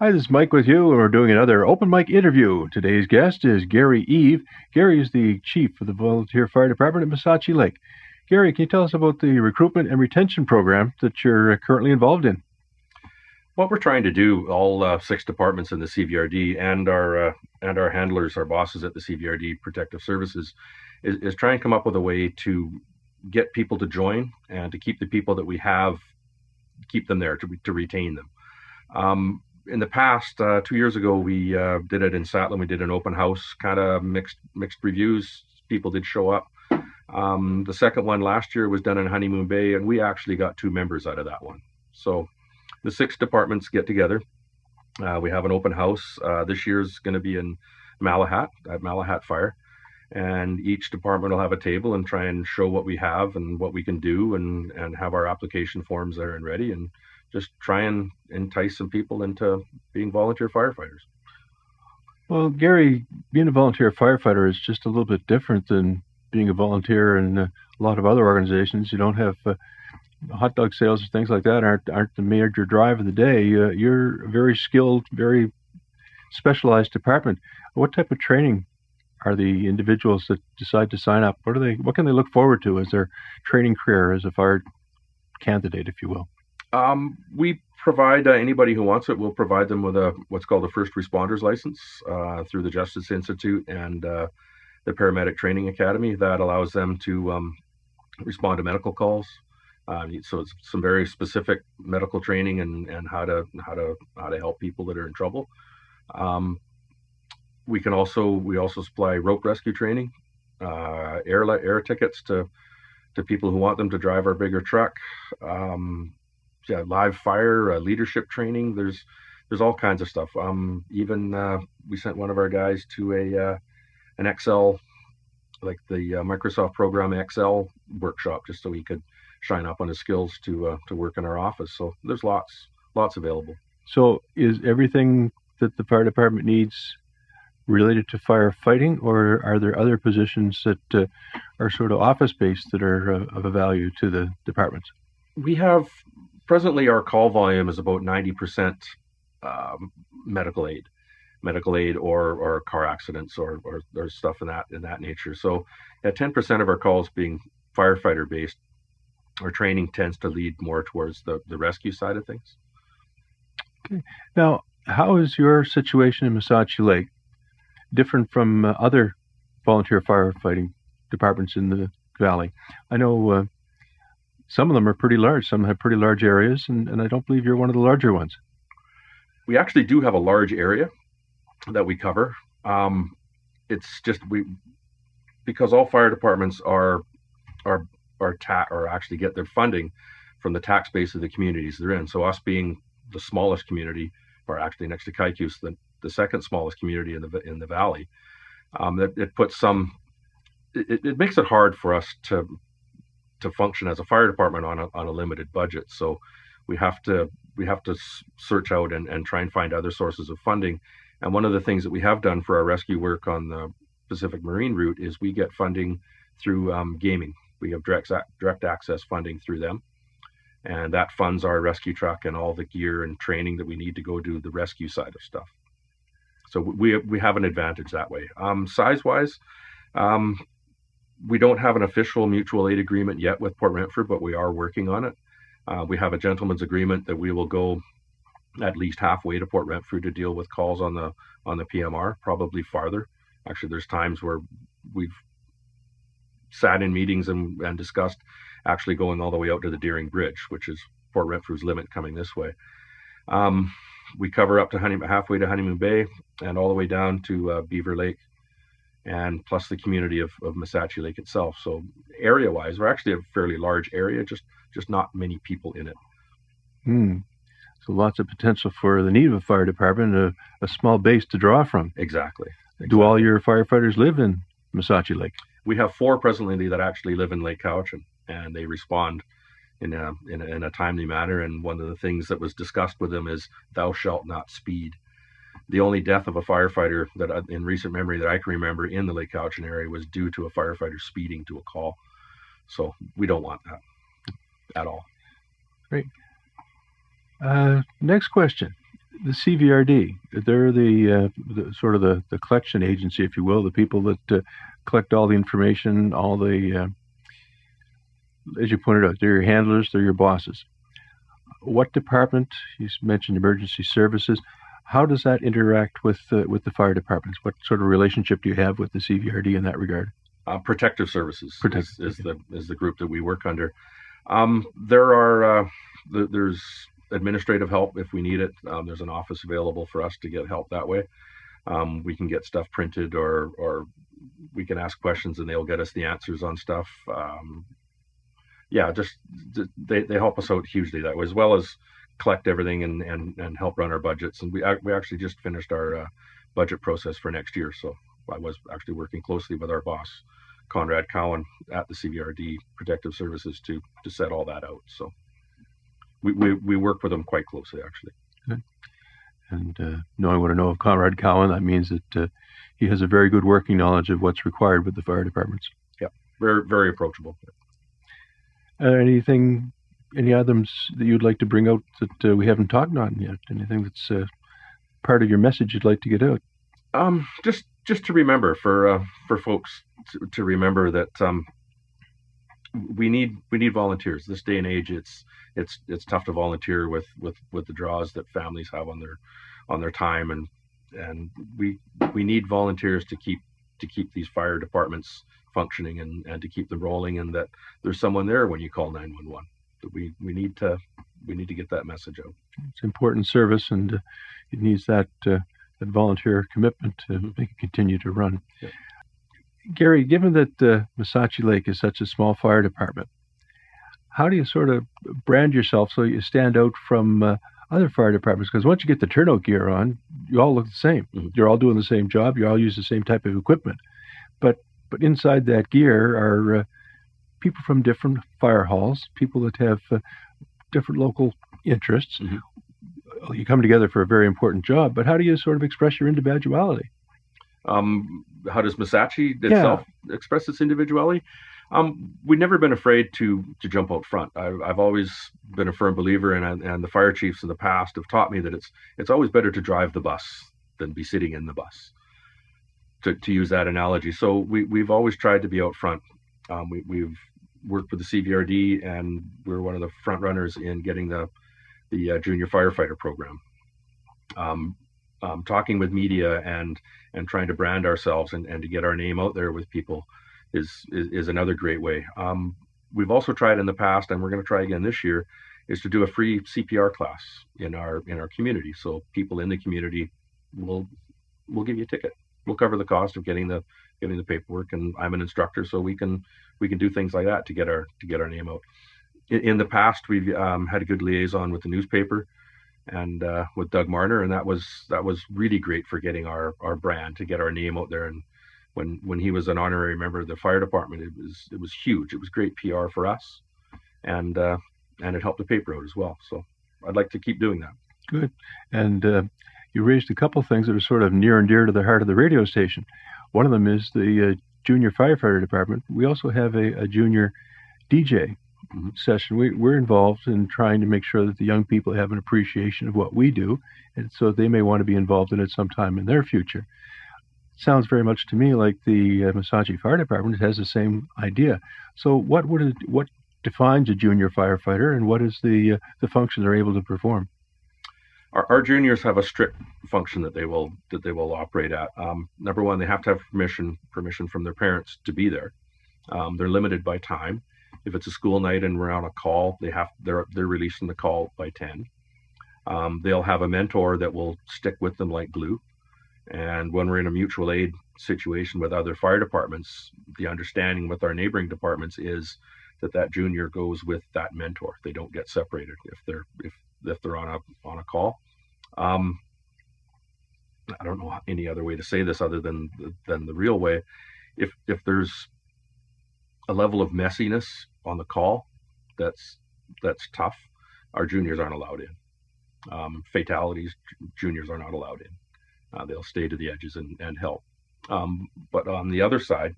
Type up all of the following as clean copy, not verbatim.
Hi, this is Mike with you, and we're doing another open mic interview. Today's guest is Garry Eve. Garry is the chief of the Volunteer Fire Department at Mesachie Lake. Garry, can you tell us about the recruitment and retention program that you're currently involved in? What we're trying to do, all six departments in the CVRD and our handlers, our bosses at the CVRD Protective Services, is try and come up with a way to get people to join and to keep the people that we have, keep them there, to retain them. In the past, 2 years ago, we did it in Satlan. We did an open house, kind of mixed reviews. People did show up. The second one last year was done in Honeymoon Bay, and we actually got 2 members out of that one. So the 6 departments get together. We have an open house. This year's going to be in Malahat, at Malahat Fire. And each department will have a table and try and show what we have and what we can do, and have our application forms there and ready, and just try and entice some people into being volunteer firefighters. Well, Garry, being a volunteer firefighter is just a little bit different than being a volunteer in a lot of other organizations. You don't have hot dog sales and things like that aren't the major drive of the day. You're a very skilled, very specialized department. What type of training are the individuals that decide to sign up? What can they look forward to as their training career as a fire candidate, if you will? We provide anybody who wants it. We'll provide them with what's called a first responders license through the Justice Institute and the Paramedic Training Academy. That allows them to respond to medical calls. So it's some very specific medical training and how to help people that are in trouble. We also supply rope rescue training, air tickets to people who want them to drive our bigger truck. Live fire, leadership training. There's all kinds of stuff. Even we sent one of our guys to an Excel, like the Microsoft program Excel workshop, just so he could shine up on his skills to work in our office. So there's lots available. So is everything that the fire department needs related to firefighting, or are there other positions that are sort of office-based that are of a value to the departments? We have presently our call volume is about 90% medical aid or car accidents or stuff in that nature. So at 10% of our calls being firefighter based, our training tends to lead more towards the rescue side of things. Okay. Now, how is your situation in Mesachie Lake different from other volunteer firefighting departments in the valley? I know some of them are pretty large. Some have pretty large areas, and I don't believe you're one of the larger ones. We actually do have a large area that we cover. It's just because all fire departments are actually get their funding from the tax base of the communities they're in. So us being the smallest community, or actually next to Cowichan, the second smallest community in the valley, it puts it makes it hard for us to function as a fire department on a limited budget. So we have to search out and try and find other sources of funding. And one of the things that we have done for our rescue work on the Pacific Marine route is we get funding through gaming. We have direct access funding through them, and that funds our rescue truck and all the gear and training that we need to go do the rescue side of stuff. So we have an advantage that way. Size-wise, we don't have an official mutual aid agreement yet with Port Renfrew, but we are working on it. We have a gentleman's agreement that we will go at least halfway to Port Renfrew to deal with calls on the PMR, probably farther. Actually, there's times where we've sat in meetings and discussed actually going all the way out to the Deering Bridge, which is Port Renfrew's limit coming this way. We cover up to halfway to Honeymoon Bay and all the way down to Beaver Lake, and plus the community of Mesachie Lake itself. So area-wise, we're actually a fairly large area, just not many people in it. So lots of potential for the need of a fire department, a small base to draw from. Exactly. Do all your firefighters live in Mesachie Lake? We have 4 presently that actually live in Lake Cowichan, and they respond in a timely manner. And one of the things that was discussed with them is thou shalt not speed. The only death of a firefighter that in recent memory that I can remember in the Lake Cowichan area was due to a firefighter speeding to a call. So we don't want that at all. Great. Next question. The CVRD, they're the sort of the collection agency, if you will, the people that collect all the information, all the, as you pointed out, they're your handlers, they're your bosses. What department, you mentioned emergency services, how does that interact with the fire departments? What sort of relationship do you have with the CVRD in that regard? Protective Services is Okay. the group that we work under. There's administrative help if we need it. There's an office available for us to get help that way. We can get stuff printed, or we can ask questions and they'll get us the answers on stuff. Yeah, just they help us out hugely that way, as well as collect everything and help run our budgets. And we actually just finished our budget process for next year. So I was actually working closely with our boss, Conrad Cowan, at the CVRD Protective Services to set all that out. So we work with them quite closely, actually. Good. And knowing what I know of Conrad Cowan, that means that he has a very good working knowledge of what's required with the fire departments. Yeah, very, very approachable. Any items that you'd like to bring out that we haven't talked on yet? Anything that's part of your message you'd like to get out? Just to remember for folks to remember that we need volunteers. This day and age, it's tough to volunteer with the draws that families have on their time, and we need volunteers to keep these fire departments functioning and to keep them rolling, and that there's someone there when you call 911. We need to get that message out. It's important service, and it needs that volunteer commitment to make it continue to run. Yeah. Garry, given that Mesachie Lake is such a small fire department, how do you sort of brand yourself so you stand out from other fire departments? Because once you get the turnout gear on, you all look the same. Mm-hmm. You're all doing the same job. You all use the same type of equipment. But inside that gear are people from different fire halls, people that have different local interests. Mm-hmm. You come together for a very important job, but how do you sort of express your individuality? How does Mesachie itself express its individuality? We've never been afraid to jump out front. I've always been a firm believer, and the fire chiefs in the past have taught me that it's always better to drive the bus than be sitting in the bus, to use that analogy. So we've always tried to be out front. We've worked with the CVRD, and we're one of the front runners in getting the junior firefighter program. Talking with media and trying to brand ourselves and to get our name out there with people is another great way. We've also tried in the past, and we're going to try again this year, is to do a free CPR class in our community. So people in the community will give you a ticket. We'll cover the cost of getting the paperwork, and I'm an instructor, so we can do things like that to get our name out. In the past, we've had a good liaison with the newspaper and with Doug Marner, and that was really great for getting our brand, to get our name out there. And when he was an honorary member of the fire department, it was huge. It was great PR for us, and it helped the paper out as well. So I'd like to keep doing that. Good. And you raised a couple of things that are sort of near and dear to the heart of the radio station. One of them is the junior firefighter department. We also have a junior DJ session. We're involved in trying to make sure that the young people have an appreciation of what we do, and so they may want to be involved in it sometime in their future. Sounds very much to me like the Mesachie Fire Department has the same idea. So what defines a junior firefighter, and what is the function they're able to perform? Our juniors have a strict function that they will operate at. Number one, they have to have permission from their parents to be there. They're limited by time. If it's a school night and we're on a call, they're released from the call by 10. They'll have a mentor that will stick with them like glue. And when we're in a mutual aid situation with other fire departments, the understanding with our neighboring departments is that junior goes with that mentor. They don't get separated if they're on a call. I don't know any other way to say this other than the real way. If there's a level of messiness on the call that's tough, our juniors aren't allowed in. Fatalities, juniors are not allowed in. They'll stay to the edges and help. But on the other side,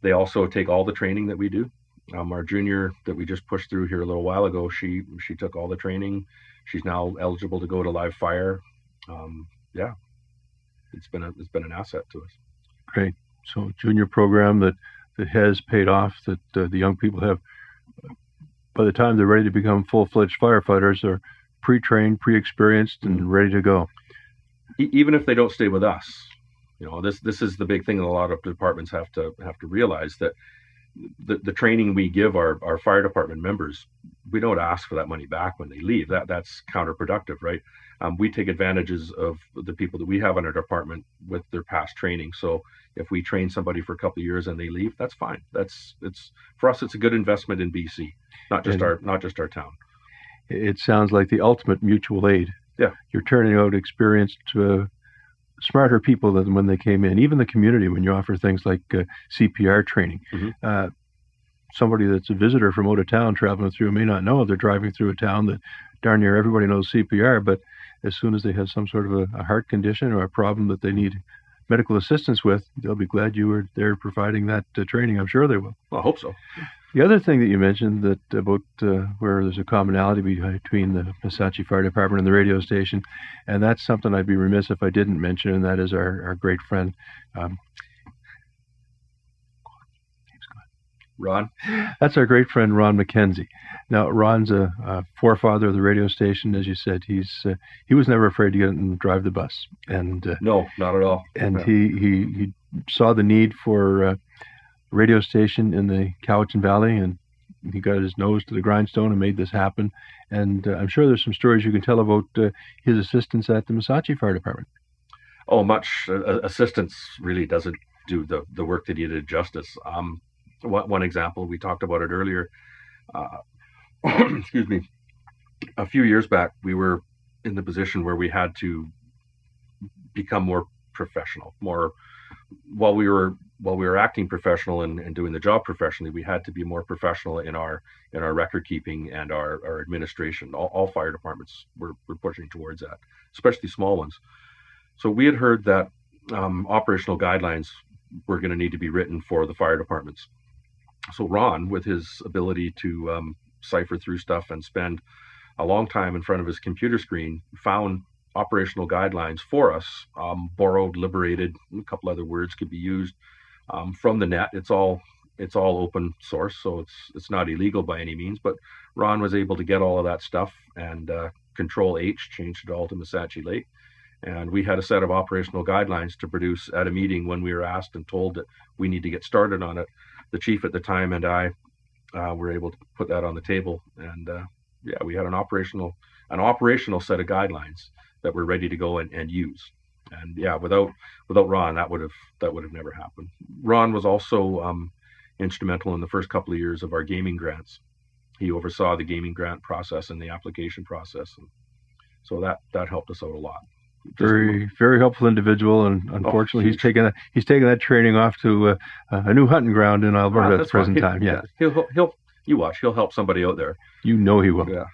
they also take all the training that we do. Our junior that we just pushed through here a little while ago, she took all the training. She's now eligible to go to live fire. Yeah, it's been an asset to us. Great. So junior program that has paid off, that the young people have, by the time they're ready to become full-fledged firefighters, they're pre-trained, pre-experienced, and ready to go. Even if they don't stay with us, this is the big thing that a lot of departments have to realize, that the training we give our fire department members, we don't ask for that money back when they leave. That's counterproductive, right? We take advantages of the people that we have in our department with their past training. So if we train somebody for a couple of years and they leave, that's fine. It's for us, it's a good investment in BC, not just our town. It sounds like the ultimate mutual aid. Yeah, you're turning out experienced, smarter people than when they came in. Even the community, when you offer things like CPR training. Mm-hmm. Somebody that's a visitor from out of town traveling through may not know if they're driving through a town that darn near everybody knows CPR, but as soon as they have some sort of a heart condition or a problem that they need medical assistance with, they'll be glad you were there providing that training. I'm sure they will. Well, I hope so. The other thing that you mentioned, that about where there's a commonality between the Mesachie Fire Department and the radio station, and that's something I'd be remiss if I didn't mention, and that is our great friend, Ron. That's our great friend, Ron McKenzie. Now, Ron's a forefather of the radio station, as you said. He was never afraid to get in and drive the bus, and no, not at all. And he saw the need for a radio station in the Cowichan Valley, and he got his nose to the grindstone and made this happen. And I'm sure there's some stories you can tell about his assistance at the Mesachie Fire Department. Oh, much assistance really doesn't do the work that he did justice. One example, we talked about it earlier. Excuse me. A few years back, we were in the position where we had to become more professional. While we were acting professional and doing the job professionally, we had to be more professional in our record keeping and our administration. All fire departments were pushing towards that, especially small ones. So we had heard that operational guidelines were going to need to be written for the fire departments. So Ron, with his ability to cipher through stuff and spend a long time in front of his computer screen, found operational guidelines for us, borrowed, liberated, a couple other words could be used from the net. It's all open source, so it's not illegal by any means. But Ron was able to get all of that stuff and Control H, changed it all to Mesachie Lake. And we had a set of operational guidelines to produce at a meeting when we were asked and told that we need to get started on it. The chief at the time and I were able to put that on the table, and we had an operational set of guidelines that were ready to go and use. And without Ron, that would have never happened. Ron was also instrumental in the first couple of years of our gaming grants. He oversaw the gaming grant process and the application process, and so that helped us out a lot. Very, very helpful individual, and unfortunately, he's taken that training off to a new hunting ground in Alberta at the present time. Yeah, he'll you watch. He'll help somebody out there. You know he will. Yeah.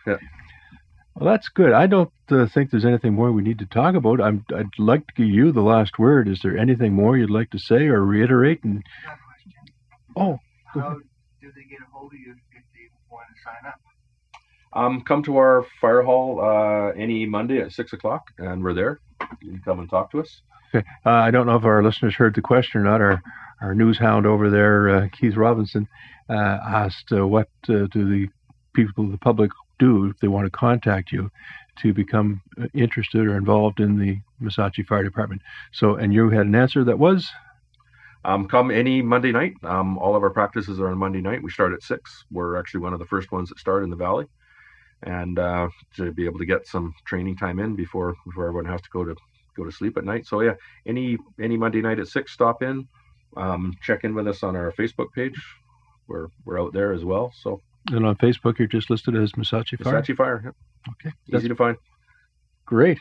Well, that's good. I don't think there's anything more we need to talk about. I'd like to give you the last word. Is there anything more you'd like to say or reiterate? And how do they get a hold of you if they want to sign up? Come to our fire hall any Monday at 6:00, and we're there. You can come and talk to us. Okay. I don't know if our listeners heard the question or not. Our news hound over there, Keith Robinson, asked what do the people, the public, do if they want to contact you to become interested or involved in the Mesachie Fire Department. So, and you had an answer that was? Come any Monday night. All of our practices are on Monday night. We start at 6. We're actually one of the first ones that start in the Valley. And to be able to get some training time in before everyone has to go to sleep at night. So any Monday night at 6, stop in, check in with us on our Facebook page. We're out there as well. So, and on Facebook, you're just listed as Mesachie Fire. Mesachie Fire. Yep. Okay, easy to find. Great.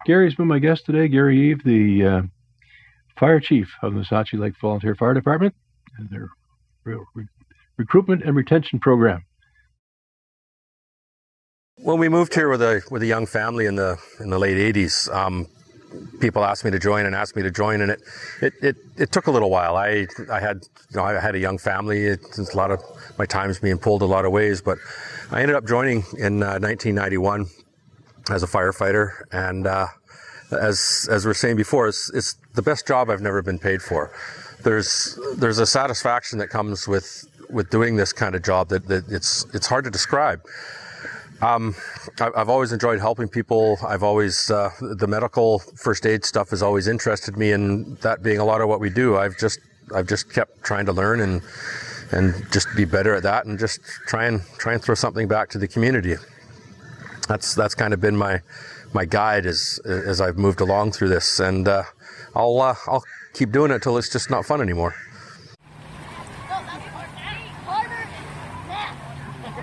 Gary's been my guest today. Garry Eve, the fire chief of the Mesachie Lake Volunteer Fire Department, and their recruitment and retention program. When we moved here with a young family in the late 80s, people asked me to join, and it took a little while. I had a young family. A lot of my time's being pulled a lot of ways, but I ended up joining in 1991. as a firefighter, and as we were saying before, it's the best job I've never been paid for. There's a satisfaction that comes with doing this kind of job that it's hard to describe. I've always enjoyed helping people. I've always the medical first aid stuff has always interested me, and that being a lot of what we do, I've just kept trying to learn and just be better at that, and just try and throw something back to the community. That's kind of been my guide as I've moved along through this, and I'll keep doing it till it's just not fun anymore.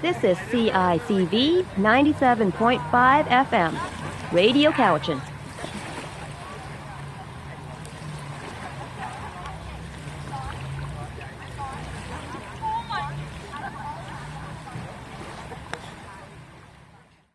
This is CICV 97.5 FM, Radio Cowichan.